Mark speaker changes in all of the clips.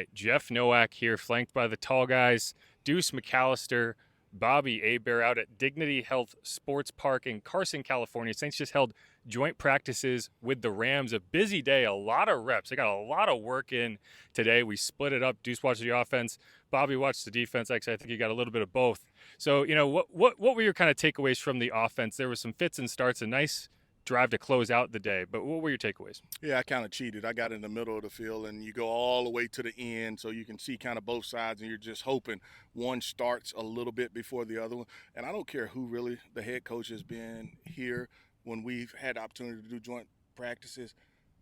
Speaker 1: right, Jeff Nowak here, flanked by the tall guys, Deuce McAllister, Bobby Hebert out at Dignity Health Sports Park in Carson, California. Saints just held joint practices with the Rams. A busy day, a lot of reps. They got a lot of work in today. We split it up. Deuce watched the offense. Bobby watched the defense. Actually, I think he got a little bit of both. So, what were your kind of takeaways from the offense? There were some fits and starts, a nice drive to close out the day. But what were your takeaways?
Speaker 2: Yeah, I kind of cheated. I got in the middle of the field, and you go all the way to the end, so you can see kind of both sides, and you're just hoping one starts a little bit before the other one. And I don't care who really the head coach has been here when we've had the opportunity to do joint practices.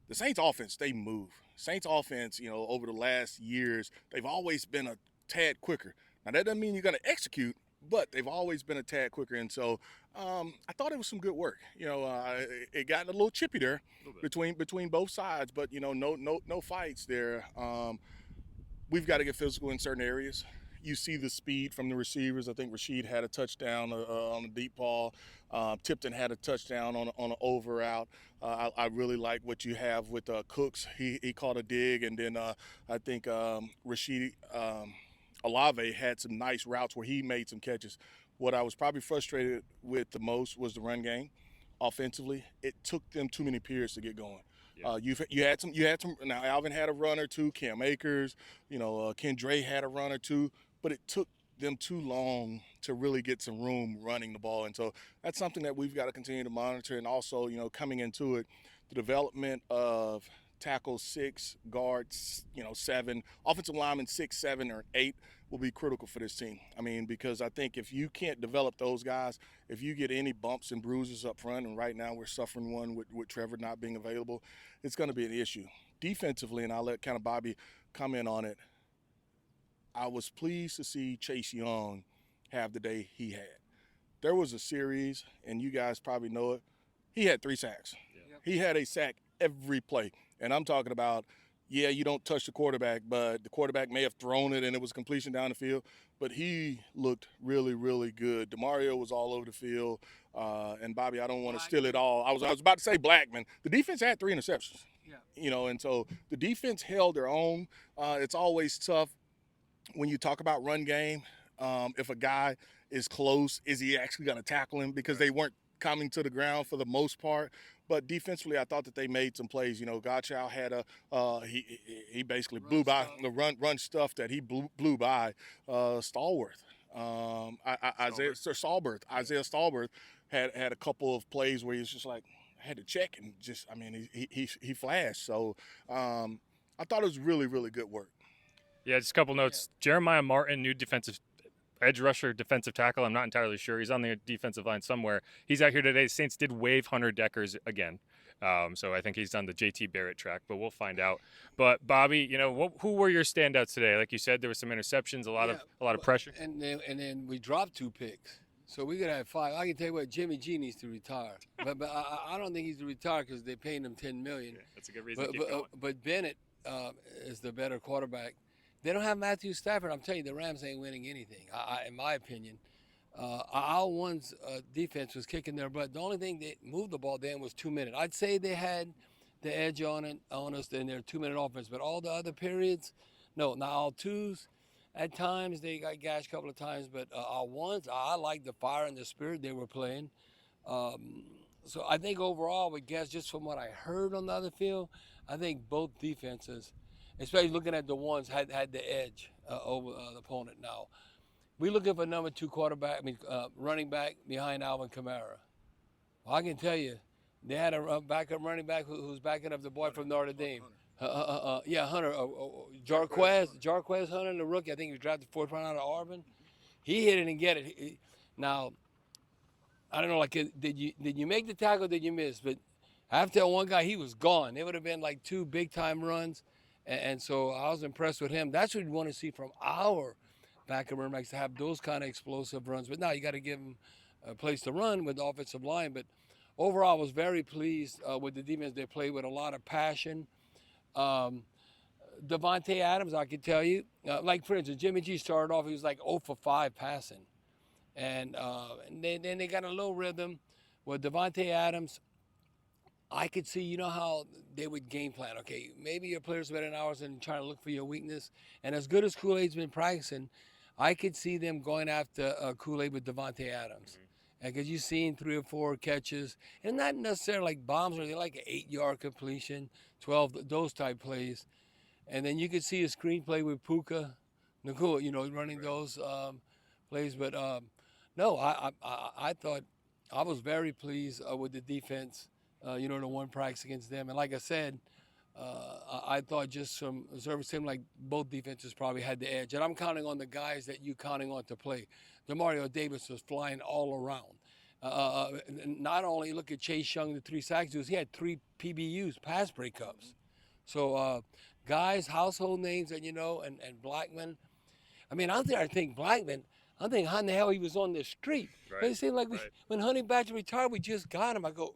Speaker 2: The Saints offense, they move. Saints offense, over the last years, they've always been a tad quicker. Now, that doesn't mean you're going to execute, but they've always been a tad quicker. And so I thought it was some good work. It got a little chippy there between both sides, but, no fights there. We've got to get physical in certain areas. You see the speed from the receivers. I think Rashid had a touchdown on a deep ball. Tipton had a touchdown on an over out. I really like what you have with Cooks. He caught a dig, and then I think Rashid Olave had some nice routes where he made some catches. What I was probably frustrated with the most was the run game. Offensively, it took them too many periods to get going.
Speaker 1: Yeah.
Speaker 2: You had some. Now Alvin had a run or two. Cam Akers, Ken Dre had a run or two, but it took them too long to really get some room running the ball, and so that's something that we've got to continue to monitor. And also, coming into it, the development of tackle 6, guards, 7, offensive linemen 6, 7, or 8 will be critical for this team. I mean, because I think if you can't develop those guys, if you get any bumps and bruises up front, and right now we're suffering one with Trevor not being available, it's going to be an issue. Defensively, and I'll let kind of Bobby comment on it, I was pleased to see Chase Young have the day he had. There was a series, and you guys probably know it, he had 3 sacks.
Speaker 1: Yeah.
Speaker 2: He had a sack every play. And I'm talking about, you don't touch the quarterback, but the quarterback may have thrown it and it was completion down the field. But he looked really, really good. DeMario was all over the field. And Bobby, I don't want to steal it all. I was about to say Blackman. The defense had 3 interceptions. Yeah. And so the defense held their own. It's always tough when you talk about run game. If a guy is close, is he actually going to tackle him? Because they weren't coming to the ground for the most part. But defensively, I thought that they made some plays. Gottschall had he basically blew by the run stuff that he blew by Stallworth. Isaiah Stallworth had a couple of plays where he was just like, I had to check and he flashed. So I thought it was really, really good work.
Speaker 1: Yeah, just a couple notes. Yeah. Jeremiah Martin, new defensive edge rusher, defensive tackle. I'm not entirely sure. He's on the defensive line somewhere. He's out here today. Saints did waive Hunter Deckers again. So I think he's on the JT Barrett track, but we'll find out. But Bobby, who were your standouts today? Like you said, there were some interceptions, a lot of pressure.
Speaker 3: And then we dropped 2 picks. So we could have 5. I can tell you what, Jimmy G needs to retire. but I don't think he's to retire because they're paying him $10 million.
Speaker 1: Yeah, that's a good reason to keep going.
Speaker 3: But Bennett is the better quarterback. They don't have Matthew Stafford. I'm telling you, the Rams ain't winning anything, in my opinion. Our one's defense was kicking their butt. The only thing they moved the ball then was 2 minutes. I'd say they had the edge on us in their 2-minute offense, but all the other periods, no. Now, our 2s, at times they got gashed a couple of times, but our 1s, I like the fire and the spirit they were playing. So I think overall, I would guess just from what I heard on the other field, I think both defenses, especially looking at the 1s, had the edge over the opponent. Now, we're looking for number 2 running back behind Alvin Kamara. Well, I can tell you, they had a backup running back who's backing up the boy from Notre Dame. Hunter. Jarquez Hunter, the rookie. I think he was drafted 4th round out of Auburn. He hit it and get it. Now, I don't know, did you make the tackle or did you miss? But after one guy, he was gone. It would have been like 2 big-time runs. And so I was impressed with him. That's what we want to see from our backup running backs, to have those kind of explosive runs. But now you got to give them a place to run with the offensive line. But overall, I was very pleased with the defense. They played with a lot of passion. Devontae Adams, I can tell you, for instance, Jimmy G started off, he was like 0 for 5 passing. And then they got a low rhythm with Devontae Adams. I could see, you know how they would game plan. Okay, maybe your players are better than ours and trying to look for your weakness. And as good as Kool-Aid's been practicing, I could see them going after Kool-Aid with Devontae Adams. Because you've seen 3 or 4 catches, and not necessarily like bombs, or they're like an 8-yard completion, 12, those type plays. And then you could see a screenplay with Puka, Nakua, running those plays. But no, I thought I was very pleased with the defense. The one practice against them, and like I said, I thought just from observing, it seemed like both defenses probably had the edge. And I'm counting on the guys that you counting on to play. DeMario Davis was flying all around. Not only look at Chase Young, the 3 sacks, he had 3 PBUs, pass breakups. So guys, household names that and Blackman. I mean, out there, I think Blackman. I'm thinking, how in the hell he was on the street?
Speaker 1: Right.
Speaker 3: It seemed like when Honey Badger retired, we just got him. I go,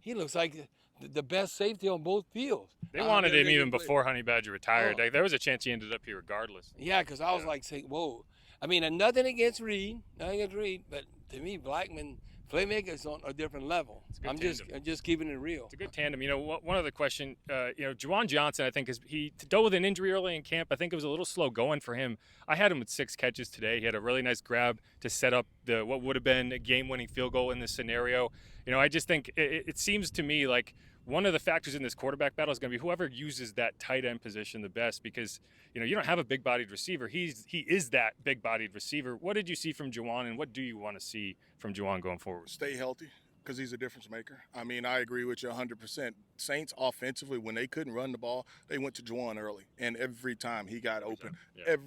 Speaker 3: he looks like the best safety on both fields.
Speaker 1: They wanted him even before Honey Badger retired. There was a chance he ended up here regardless.
Speaker 3: Yeah, because I was like saying, whoa. I mean, and nothing against Reed, but to me, Blackman, playmakers on a different level. I'm just keeping it real.
Speaker 1: It's a good tandem. One other question. Juwan Johnson, I think, he dealt with an injury early in camp. I think it was a little slow going for him. I had him with 6 catches today. He had a really nice grab to set up what would have been a game-winning field goal in this scenario. I just think it seems to me like one of the factors in this quarterback battle is going to be whoever uses that tight end position the best, because you don't have a big-bodied receiver. He is that big-bodied receiver. What did you see from Juwan, and what do you want to see from Juwan going forward?
Speaker 2: Stay healthy, because he's a difference maker. I mean, I agree with you 100%. Saints offensively, when they couldn't run the ball, they went to Juwan early, and every time he got open, and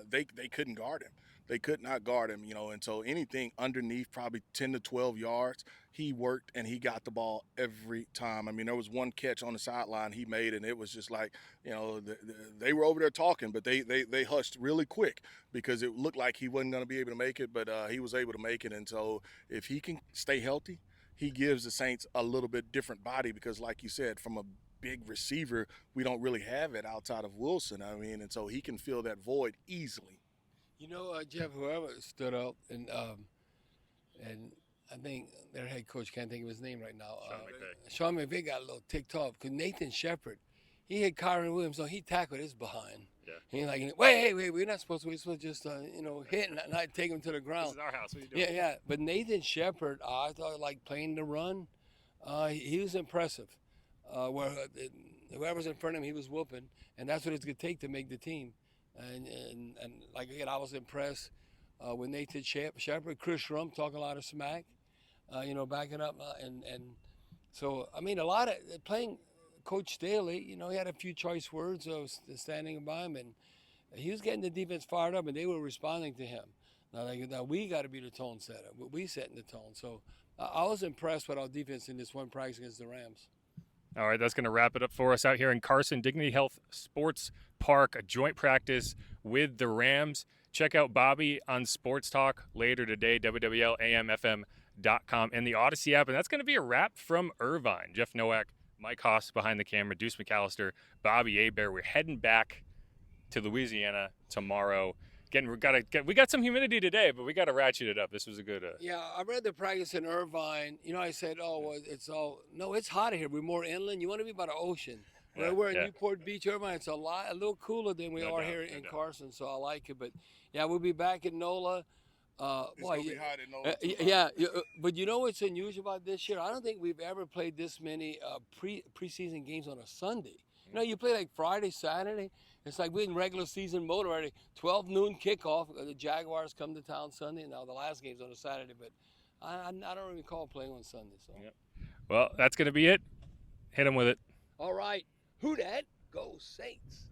Speaker 2: they couldn't guard him. They could not guard him, and so anything underneath probably 10 to 12 yards, he worked and he got the ball every time. I mean, there was one catch on the sideline he made, and it was just like, they were over there talking, but they hushed really quick because it looked like he wasn't going to be able to make it, but he was able to make it. And so if he can stay healthy, he gives the Saints a little bit different body, because like you said, from a big receiver, we don't really have it outside of Wilson. I mean, and so he can fill that void easily.
Speaker 3: Jeff, whoever stood out, and I think their head coach, can't think of his name right now. Sean McVay got a little ticked off because Nathan Shepard, he hit Kyron Williams, so he tackled his behind. Yeah. He's like, wait, we're not supposed to. We're supposed to just, hit and not take him to the ground.
Speaker 1: This is our house. What are you doing?
Speaker 3: Yeah. But Nathan Shepard, I thought, like playing the run, he was impressive. Whoever's in front of him, he was whooping, and that's what it's going to take to make the team. And like again, I was impressed with Nathan Shepard, Chris Rump talking a lot of smack, backing up, and so I mean a lot of playing Coach Staley. He had a few choice words standing by him, and he was getting the defense fired up, and they were responding to him. Now we got to be the tone setter. We setting the tone. So I was impressed with our defense in this one practice against the Rams.
Speaker 1: All right, that's going to wrap it up for us out here in Carson, Dignity Health Sports Park, a joint practice with the Rams. Check out Bobby on Sports Talk later today, WWLAMFM.com, and the Odyssey app. And that's going to be a wrap from Irvine. Jeff Nowak, Mike Haas behind the camera, Deuce McAllister, Bobby Hebert. We're heading back to Louisiana tomorrow. We got some humidity today, but we got to ratchet it up. This was a good.
Speaker 3: Yeah, I read the practice in Irvine. I said, it's hotter here. We're more inland. You want to be by the ocean. We're in Newport Beach, Irvine. It's a little cooler than we are here in Carson, so I like it. But yeah, we'll be back in NOLA.
Speaker 2: It's gonna be hot in NOLA.
Speaker 3: But what's unusual about this year? I don't think we've ever played this many preseason games on a Sunday. You play like Friday, Saturday. It's like we're in regular season mode already. 12 noon kickoff. The Jaguars come to town Sunday. Now the last game's on a Saturday, but I don't recall playing on Sunday. So.
Speaker 1: Yep. Well, that's going to be it. Hit them with it.
Speaker 3: All right. Who dat? Go Saints.